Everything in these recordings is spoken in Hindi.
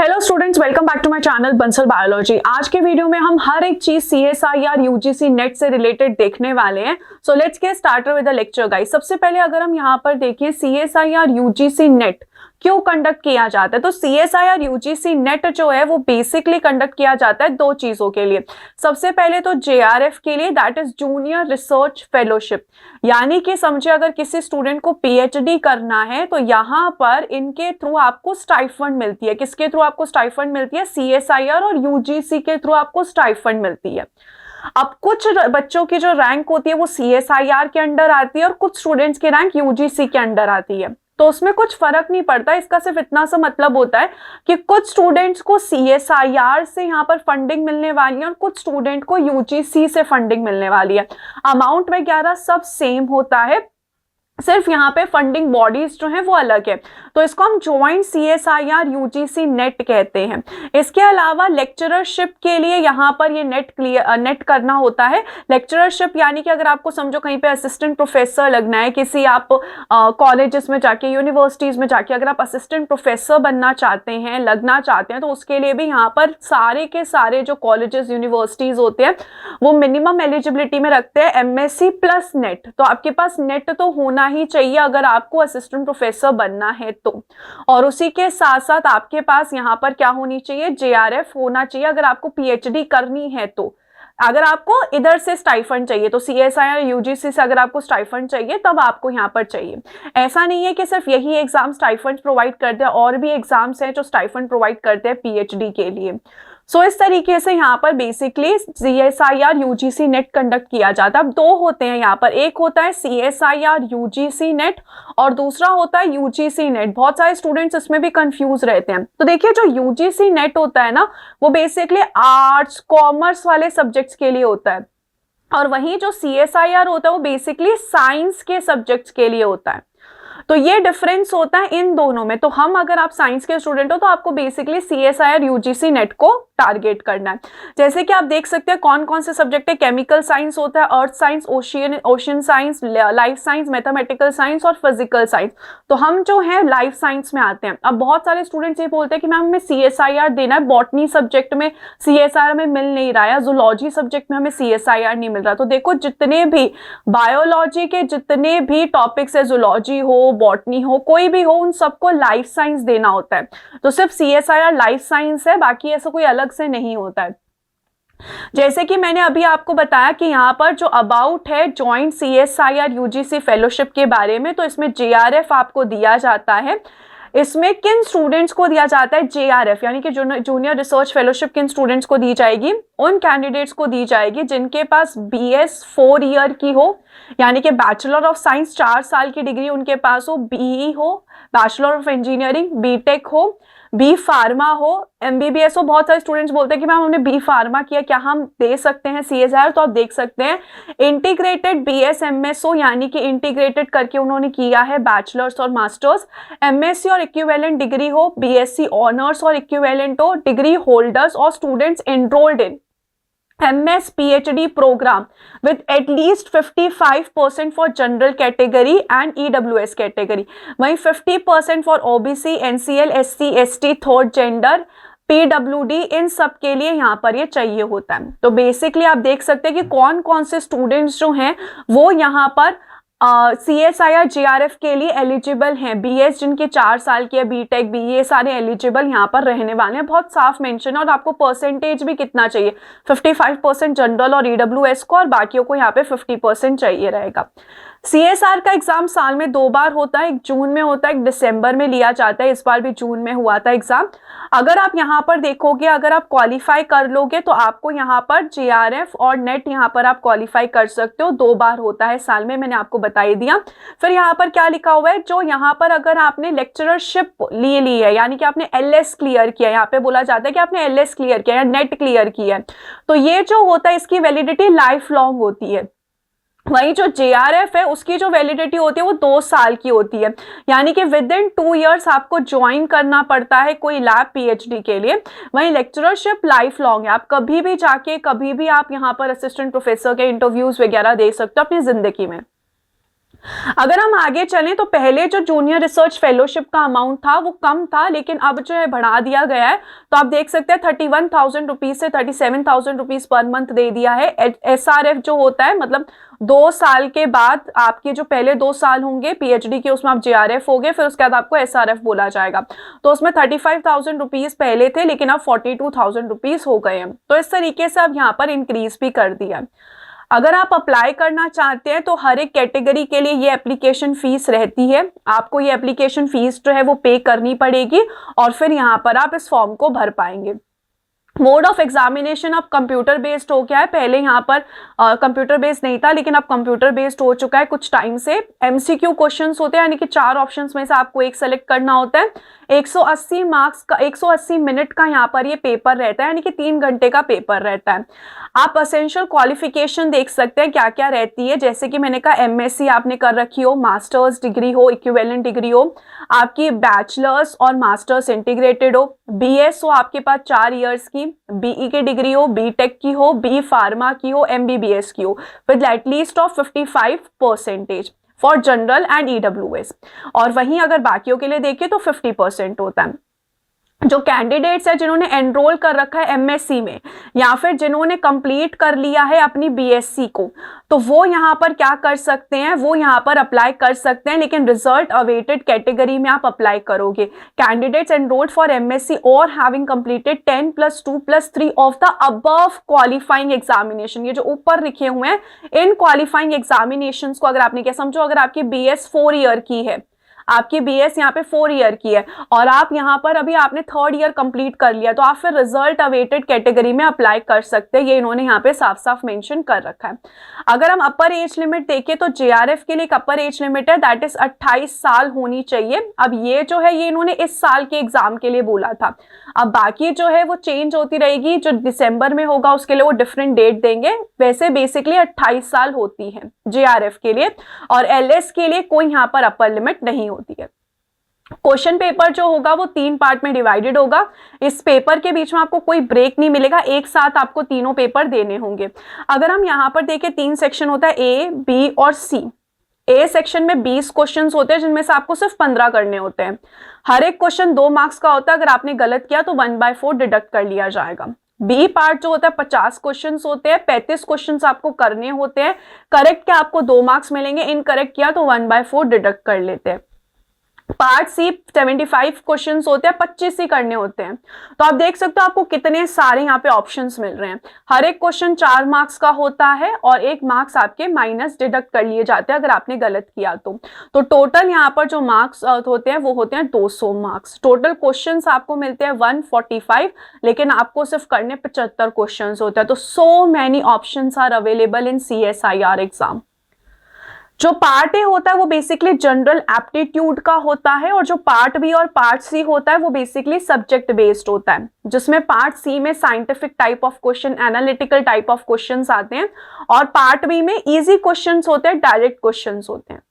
Hello students, welcome back to my channel Bansal biology. आज के वीडियो में हम हर एक चीज CSIR UGC नेट से रिलेटेड देखने वाले हैं। So let's get started with the lecture guys. सबसे पहले अगर हम यहाँ पर देखें CSIR UGC नेट क्यों कंडक्ट किया जाता है, तो CSIR UGC नेट जो है वो बेसिकली कंडक्ट किया जाता है दो चीजों के लिए। सबसे पहले तो JRF के लिए, that is junior research fellowship, यानी कि समझिए अगर किसी स्टूडेंट को PhD करना है तो यहाँ पर इनके थ्रू आपको स्टाइफंड मिलती है। किसके थ्रू आपको स्टाइफंड मिलती है? CSIR और UGC के थ्रू आपको स्टाइफंड मिलती है। अब कुछ बच्चों की जो रैंक होती है वो CSIR के अंडर आती है और कुछ स्टूडेंट्स की रैंक UGC के अंडर आती है, तो उसमें कुछ फर्क नहीं पड़ता। इसका सिर्फ इतना सा मतलब होता है कि कुछ स्टूडेंट्स को CSIR से यहाँ पर फंडिंग मिलने वाली है और कुछ स्टूडेंट को UGC से फंडिंग मिलने वाली है। अमाउंट वगैरह सब सेम होता है, सिर्फ यहाँ पे फंडिंग बॉडीज जो हैं वो अलग है। तो इसको हम ज्वाइंट CSIR UGC नेट कहते हैं। इसके अलावा लेक्चररशिप के लिए यहाँ पर ये नेट करना होता है। लेक्चररशिप यानी कि अगर आपको समझो कहीं पे असिस्टेंट प्रोफेसर लगना है, किसी आप कॉलेजेस में जाके, यूनिवर्सिटीज में जाके अगर आप असिस्टेंट प्रोफेसर बनना चाहते हैं, लगना चाहते हैं, तो उसके लिए भी यहाँ पर सारे के सारे जो कॉलेजेस यूनिवर्सिटीज होते हैं वो मिनिमम एलिजिबिलिटी में रखते हैं MSc प्लस नेट। तो आपके पास नेट तो होना ही चाहिए अगर आपको असिस्टेंट प्रोफेसर बनना है तो, और उसी के साथ साथ आपके पास यहाँ पर क्या होनी चाहिए? JRF होना चाहिए अगर आपको PhD करनी है तो। अगर आपको इधर से स्टाइफंड चाहिए तो CSIR UGC से अगर आपको स्टाइफंड चाहिए तब आपको यहाँ पर चाहिए। ऐसा नहीं है कि सिर्फ यही एग्जाम स्टाइफंड प्रोवाइड करते हैं, और भी एग्जाम्स हैं जो स्टाइफंड प्रोवाइड करते हैं PhD के लिए। सो इस तरीके से यहाँ पर basically CSIR UGC net conduct किया जाता है। अब दो होते हैं यहाँ पर, एक होता है CSIR UGC नेट और दूसरा होता है UGC नेट। बहुत सारे स्टूडेंट्स इसमें भी कंफ्यूज रहते हैं। तो देखिए जो UGC नेट होता है ना वो बेसिकली आर्ट्स कॉमर्स वाले सब्जेक्ट्स के लिए होता है, और वहीं जो CSIR होता है वो बेसिकली साइंस के सब्जेक्ट्स के लिए होता है। तो ये डिफरेंस होता है इन दोनों में। तो हम अगर आप साइंस के स्टूडेंट हो तो आपको बेसिकली CSIR UGC नेट को टारगेट करना है। जैसे कि आप देख सकते हैं कौन कौन से सब्जेक्ट है। केमिकल साइंस होता है, earth science, ocean science, life science, mathematical science और फिजिकल साइंस। तो हम जो है लाइफ साइंस में आते हैं। अब बहुत सारे स्टूडेंट्स ये बोलते हैं कि मैम हमें CSIR देना है, बॉटनी सब्जेक्ट में CSIR में मिल नहीं रहा है, जूलॉजी सब्जेक्ट में हमें CSIR नहीं मिल रहा। तो देखो जितने भी बायोलॉजी के जितने भी टॉपिक्स है, जूलॉजी हो, बॉटनी हो, कोई भी हो, उन सबको लाइफ साइंस देना होता है। तो सिर्फ CSIR लाइफ साइंस है, बाकी ऐसा कोई अलग से नहीं होता है। जैसे कि मैंने अभी आपको बताया कि यहाँ पर जो अबाउट है जॉइंट CSIR UGC फेलोशिप के बारे में, तो इसमें JRF आपको दिया जाता है। इसमें किन स्टूडेंट्स को दिया जाता है JRF, यानी कि जूनियर रिसर्च फेलोशिप किन स्टूडेंट्स को दी जाएगी? उन कैंडिडेट्स को दी जाएगी जिनके पास BS 4 ईयर की हो, यानी कि बैचलर ऑफ साइंस 4 साल की डिग्री उनके पास हो, BE हो, बैचलर ऑफ इंजीनियरिंग, BTech हो, B फार्मा हो, MBBS हो। बहुत सारे स्टूडेंट्स बोलते हैं कि मैम हमने B फार्मा किया, क्या हम दे सकते हैं CSIR? तो आप देख सकते हैं इंटीग्रेटेड BS MS हो, यानी कि इंटीग्रेटेड करके उन्होंने किया है बैचलर्स और मास्टर्स। MSc और इक्विवेलेंट डिग्री हो, BSc ऑनर्स और इक्विवेलेंट हो, डिग्री होल्डर्स और students enrolled in MS PhD program with at least 55% for general category and EWS category, वहीं 50% for OBC, NCL, SC, ST, third gender, PWD, इन सब के लिए यहाँ पर ये चाहिए होता है। तो बेसिकली आप देख सकते हैं कि कौन कौन से स्टूडेंट्स जो हैं वो यहाँ पर CSIR JRF के लिए एलिजिबल हैं। BS जिनके 4 साल की है, BTech, BE, ये सारे एलिजिबल यहाँ पर रहने वाले हैं। बहुत साफ मेंशन है। और आपको परसेंटेज भी कितना चाहिए? 55% जनरल और EWS को, और बाकियों को यहाँ पे 50% चाहिए रहेगा। CSR का एग्जाम साल में 2 बार होता है, एक जून में होता है, एक दिसंबर में लिया जाता है। इस बार भी जून में हुआ था एग्जाम। अगर आप यहाँ पर देखोगे, अगर आप क्वालिफाई कर लोगे तो आपको यहाँ पर JRF और नेट यहाँ पर आप क्वालिफाई कर सकते हो। 2 बार होता है साल में, मैंने आपको बता ही दिया। फिर यहाँ पर क्या लिखा हुआ है, जो यहाँ पर अगर आपने लेक्चररशिप ली है, यानी कि आपने LS क्लियर किया, यहाँ पे बोला जाता है कि आपने LS क्लियर किया या नेट क्लियर किया है, तो ये जो होता है इसकी वैलिडिटी लाइफ लॉन्ग होती है। वही जो JRF है उसकी जो वैलिडिटी होती है वो 2 साल की होती है, यानी कि विद इन 2 इयर्स आपको ज्वाइन करना पड़ता है कोई लैब PhD के लिए। वही लेक्चररशिप लाइफ लॉन्ग है, आप कभी भी जाके कभी भी आप यहाँ पर असिस्टेंट प्रोफेसर के इंटरव्यूज वगैरह दे सकते हो अपनी जिंदगी में। अगर हम आगे चलें तो पहले जो जूनियर रिसर्च फेलोशिप का अमाउंट था वो कम था, लेकिन अब जो है बढ़ा दिया गया है। तो आप देख सकते हैं 31,000 रुपीज से 37,000 रुपीज पर मंथ दे दिया है। SRF जो होता है, मतलब 2 साल के बाद आपके जो पहले 2 साल होंगे पीएचडी के, उसमें आप JRF हो गए, फिर उसके बाद आपको SRF बोला जाएगा। तो उसमें 35,000 रुपीज पहले थे, लेकिन अब 42,000 रुपीज हो गए हैं। तो इस तरीके से अब यहाँ पर इंक्रीज भी कर दिया। अगर आप अप्लाई करना चाहते हैं तो हर एक कैटेगरी के लिए ये एप्लीकेशन फीस रहती है। आपको ये एप्लीकेशन फीस जो है वो पे करनी पड़ेगी और फिर यहाँ पर आप इस फॉर्म को भर पाएंगे। मोड ऑफ एग्जामिनेशन अब कंप्यूटर बेस्ड हो गया है। पहले यहाँ पर कंप्यूटर बेस्ड नहीं था, लेकिन अब कंप्यूटर बेस्ड हो चुका है कुछ टाइम से। MCQ क्वेश्चंस होते हैं, यानी कि 4 ऑप्शंस में से आपको एक सेलेक्ट करना होता है। 180 मार्क्स का 180 मिनट का यहाँ पर ये पेपर रहता है, यानी कि 3 घंटे का पेपर रहता है। आप असेंशियल क्वालिफिकेशन देख सकते हैं क्या क्या रहती है, जैसे कि मैंने कहा MSc आपने कर रखी हो, मास्टर्स डिग्री हो, इक्विवेलेंट डिग्री हो, आपकी बैचलर्स और मास्टर्स इंटीग्रेटेड हो, BS हो आपके पास 4 इयर्स की, BE की डिग्री हो, BTech की हो, B फार्मा की हो, MBBS की हो, with at least of 55% for general and EWS। और वहीं अगर बाकियों के लिए देखें तो 50% होता है। जो कैंडिडेट्स है जिन्होंने एनरोल कर रखा है MSc में, या फिर जिन्होंने कंप्लीट कर लिया है अपनी BSc को, तो वो यहाँ पर क्या कर सकते हैं, वो यहाँ पर अप्लाई कर सकते हैं, लेकिन रिजल्ट अवेटेड कैटेगरी में आप अप्लाई करोगे। कैंडिडेट्स एनरोल्ड फॉर MSc और having completed 10+2+3 of the above qualifying examination, ये जो ऊपर लिखे हुए हैं इन क्वालिफाइंग एग्जामिनेशंस को अगर आपने, क्या समझो, अगर आपकी BS 4 ईयर की है, आपकी BS यहाँ पे 4 ईयर की है और आप यहाँ पर अभी आपने 3rd ईयर कंप्लीट कर लिया, तो आप फिर रिजल्ट अवेटेड कैटेगरी में अप्लाई कर सकते हैं। ये इन्होंने यहाँ पे साफ साफ मेंशन कर रखा है। अगर हम अपर एज लिमिट देखें तो JRF के लिए एक अपर एज लिमिट है, दैट इज 28 साल होनी चाहिए। अब ये जो है ये इन्होंने इस साल के एग्जाम के लिए बोला था, अब बाकी जो है वो चेंज होती रहेगी, जो दिसंबर में होगा उसके लिए वो डिफरेंट डेट देंगे। वैसे बेसिकली 28 साल होती है JRF के लिए, और LS के लिए कोई यहाँ पर अपर लिमिट नहीं होती है। क्वेश्चन पेपर जो होगा वो 3 पार्ट में डिवाइडेड होगा। इस पेपर के बीच में आपको कोई ब्रेक नहीं मिलेगा, एक साथ आपको तीनों पेपर देने होंगे। अगर हम यहाँ पर देखें 3 सेक्शन होता है, A, B और C। A सेक्शन में 20 क्वेश्चंस होते हैं, जिनमें से आपको सिर्फ 15 करने होते हैं। हर एक क्वेश्चन 2 मार्क्स का होता है, अगर आपने गलत किया तो 1/4 डिडक्ट कर लिया जाएगा। B पार्ट जो होता है 50 क्वेश्चंस होते हैं, 35 क्वेश्चंस आपको करने होते हैं। करेक्ट क्या आपको 2 मार्क्स मिलेंगे, इनकरेक्ट किया तो 1/4 डिडक्ट कर लेते हैं। पार्ट C 75 क्वेश्चंस होते हैं, 25 ही करने होते हैं। तो आप देख सकते हो आपको कितने सारे यहाँ पे ऑप्शंस मिल रहे हैं। हर एक क्वेश्चन 4 मार्क्स का होता है और 1 मार्क्स आपके माइनस डिडक्ट कर लिए जाते हैं अगर आपने गलत किया तो टोटल यहाँ पर जो मार्क्स होते हैं वो होते हैं 200 मार्क्स। टोटल क्वेश्चंस आपको मिलते हैं 145, लेकिन आपको सिर्फ करने 75 क्वेश्चंस होते हैं। तो so many options are available in CSIR exam. जो पार्ट A होता है वो बेसिकली जनरल एप्टीट्यूड का होता है, और जो पार्ट B और पार्ट C होता है वो बेसिकली सब्जेक्ट बेस्ड होता है, जिसमें पार्ट C में scientific type of question, analytical type of questions आते हैं, और पार्ट B में इजी क्वेश्चंस होते हैं, डायरेक्ट क्वेश्चंस होते हैं।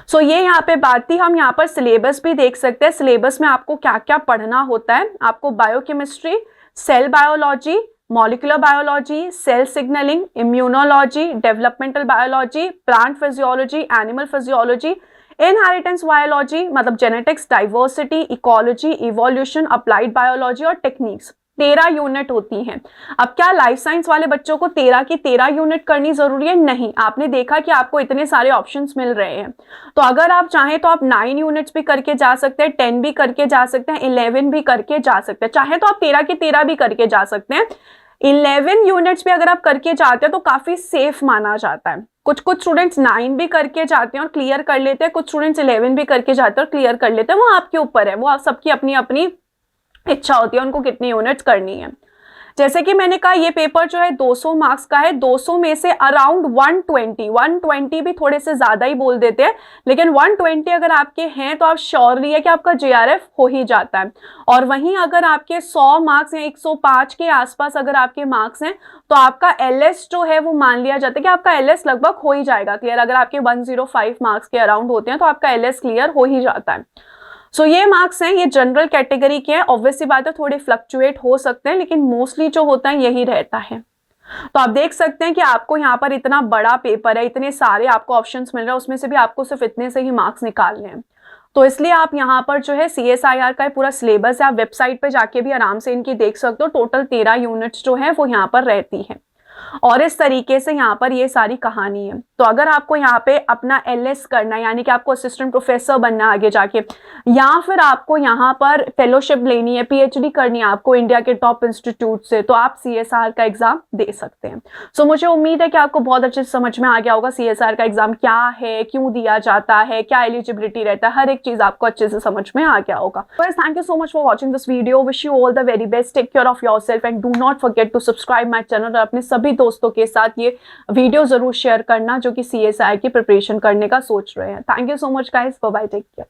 सो ये यहाँ पे बात थी। हम यहाँ पर सिलेबस भी देख सकते हैं, सिलेबस में आपको क्या क्या पढ़ना होता है। आपको biochemistry, cell biology, molecular biology, cell signalling, immunology, developmental biology, plant physiology, animal physiology, inheritance biology मतलब genetics, diversity, ecology, evolution, applied biology और टेक्निक्स। 13 यूनिट होती हैं। अब क्या लाइफ साइंस वाले बच्चों को 13 की 13 यूनिट करनी जरूरी है? नहीं। आपने देखा कि आपको इतने सारे ऑप्शंस मिल रहे हैं, तो अगर आप चाहें तो आप 9 यूनिट्स भी करके जा सकते हैं, 10 भी करके जा सकते हैं, 11 भी करके जा सकते हैं। चाहे तो आप 13 की 13 भी करके जा सकते हैं। 11 यूनिट्स भी अगर आप करके जाते हैं तो काफी सेफ माना जाता है। कुछ स्टूडेंट्स 9 भी करके जाते हैं और क्लियर कर लेते हैं, कुछ स्टूडेंट्स 11 भी करके जाते हैं और क्लियर कर लेते हैं। वो आपके ऊपर है, वो आप सबकी अपनी अपनी इच्छा होती है उनको कितनी यूनिट्स करनी है। जैसे कि मैंने कहा ये पेपर जो है 200 मार्क्स का है। 200 में से अराउंड 120 भी थोड़े से ज्यादा ही बोल देते हैं, लेकिन 120 अगर आपके हैं तो आप श्योरली है कि आपका JRF हो ही जाता है। और वहीं अगर आपके 100 मार्क्स या 105 के आसपास अगर आपके मार्क्स हैं तो आपका LS जो है वो मान लिया जाता है कि आपका LS लगभग हो ही जाएगा क्लियर। अगर आपके 105 मार्क्स के अराउंड होते हैं तो आपका LS क्लियर हो ही जाता है। सो ये मार्क्स हैं, ये जनरल कैटेगरी के हैं। ऑब्वियसली बात है थोड़े फ्लक्चुएट हो सकते हैं, लेकिन मोस्टली जो होता है यही रहता है। तो आप देख सकते हैं कि आपको यहाँ पर इतना बड़ा पेपर है, इतने सारे आपको ऑप्शंस मिल रहे हैं, उसमें से भी आपको सिर्फ इतने से ही मार्क्स निकालने हैं। तो इसलिए आप यहाँ पर जो है CSIR का पूरा सिलेबस है, आप वेबसाइट पे जाके भी आराम से इनकी देख सकते हो। टोटल 13 यूनिट्स जो है वो यहाँ पर रहती है और इस तरीके से यहाँ पर ये सारी कहानी है। तो अगर आपको यहाँ पे अपना LS करना है, यानी कि आपको असिस्टेंट प्रोफेसर बनना है आगे जाके, या फिर आपको यहाँ पर फेलोशिप लेनी है, PhD करनी है आपको इंडिया के टॉप इंस्टीट्यूट से, तो आप CSR का एग्जाम दे सकते हैं। सो मुझे उम्मीद है कि आपको बहुत अच्छे से समझ में आ गया होगा CSR का एग्जाम क्या है, क्यों दिया जाता है, क्या एलिजिबिलिटी रहता है, हर एक चीज आपको अच्छे से समझ में आ गया होगा। Thank you so much for watching this video. Wish you all the very best. Take care of yourself and do not forget to subscribe my channel. और अपने सभी दोस्तों के साथ ये वीडियो जरूर शेयर करना जो कि CSI की प्रिपरेशन करने का सोच रहे हैं। Thank you so much guys, bye bye, take care.